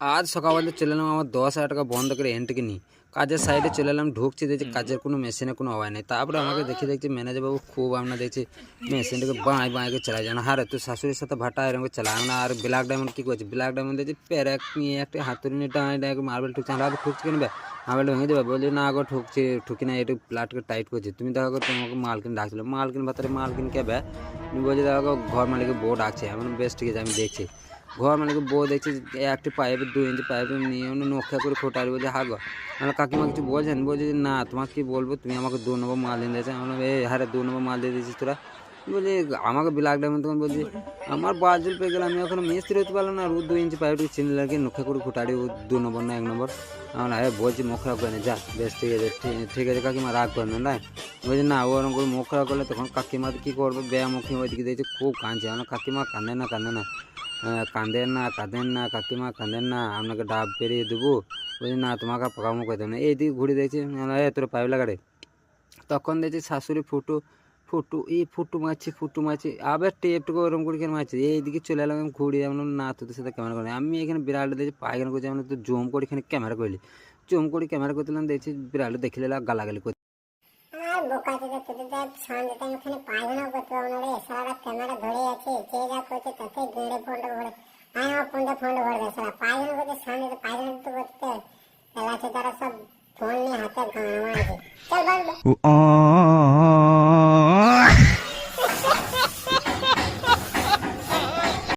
আজ সকালবেলা চলে এলাম আমার 10,000 টাকা বন্ধ করে এনটিকে নিই কাজের সাইডে চলে এলাম, ঢুকছি দেখছি কাজের কোনো মেশিনে কোনো আওয়াজ নেই। তারপরে আমাকে দেখছি ম্যানেজার বাবু খুব আমরা দেখছি মেশিনটাকে বাঁয় বাঁয় করে চালাই জানা। হ্যাঁ রে, তুই শাশুড়ির সাথে ভাটা এরকম করে চালায় না। আর ব্ল্যাক ডায়মন্ড কী করছে, ব্ল্যাক ডায়মন্ড দেখছি প্যারাক নিয়ে একটা হাতুড়ি নিয়ে ডাঁয় ডাঁয় মার্বেল ঠুকছে। আমরা ঠুকছি কেন ভাই, মার্বেলটা ভেঙে দেবে? বলছি না গো ঠুকি না, একটু প্লাটকে টাইট করছি। তুমি দেখো তোমাকে মালকিন ডাকছিল, মালকিন ভাতারে মালকিন কে ব্যা? তুমি বলছি দেখো ঘর মালিকের বউ ডাকছে। এমন বেশ ঠিক আছে, আমি দেখছি ঘর মালিকের বউ দেখছি একটি পাইপে 2 ইঞ্চি পাইপে নিয়ে নক্ষা করে ফোটারি। বলছে হা গো। আমার কাকিমা কিছু বলছেন? বলছে যে না তোমাকে কী বলবো, তুমি আমাকে 2 নম্বর মাল দিয়ে দিয়েছে। আমরা এই হারে 2 নম্বর মাল দিয়ে দিয়েছিস তোরা? বলছি আমাকে ব্ল্যাক ডায়মন্ড তখন বলছি আমার বাজুল পেয়ে গেলে, আমি এখন মিস্ত্রি হতে পারলাম না। আর 2 ইঞ্চি পাইপটি চিনি লাগে নক্ষা করে ফুটারি, ও 2 নম্বর না 1 নম্বর। আমরা হ্যাঁ বলছি মুখ খারাপ করে না, যা বেশ ঠিক আছে ঠিক আছে কাকিমা রাগ করেন না। বলছি না ও ওরকম করে মুখ খারাপ করলে তখন কাকিমা কী করবে, মুখী ওইদিকে দেখছি খুব কাঁদছে। আমরা কাকিমা কাঁদে না কাঁদে না, কাঁদেন না কাঁদেন না কাকিমা কাঁদেন না, আপনাকে ডাব পেরিয়ে দেবো। বলছি না তোমাকে পাকামো করতে না। এইদিকে ঘুরে দেখছি তোর পাইপ লাগারে। তখন দেখছি শাশুড়ি ফুটু ফুটু ফুটু মারছি আবার টেপটুকু ওরকম করে কেন মারছি। এইদিকে চলে এলাম, আমি ঘুরে এমন না তোদের সাথে ক্যামেরা করি। আমি এখানে বিড়ালটা দেখছি পায়খানা করছি, আমি তো জুম করে এখানে ক্যামেরা করলি। জুম করে ক্যামেরা করতেলাম, দেখছি বিড়ালটা দেখলে গালাগালি করছে। আর বোকা চোদা, তোদের যা সন্ধ্যে টাইম ওখানে পায়খানা করতে পারবো না রে। সারা ক্যামেরা ধরে আছে, যে যা করছে তাতে গেড়ে ফোনটা ভরে। আমি আমার ফোনটা ভরে দেয় সারা পায়খানা করছে। সন্ধ্যে পায়খানা তো করতে চালাচ্ছে তারা সব ফোন নিয়ে হাতে গান আছে। চল বল।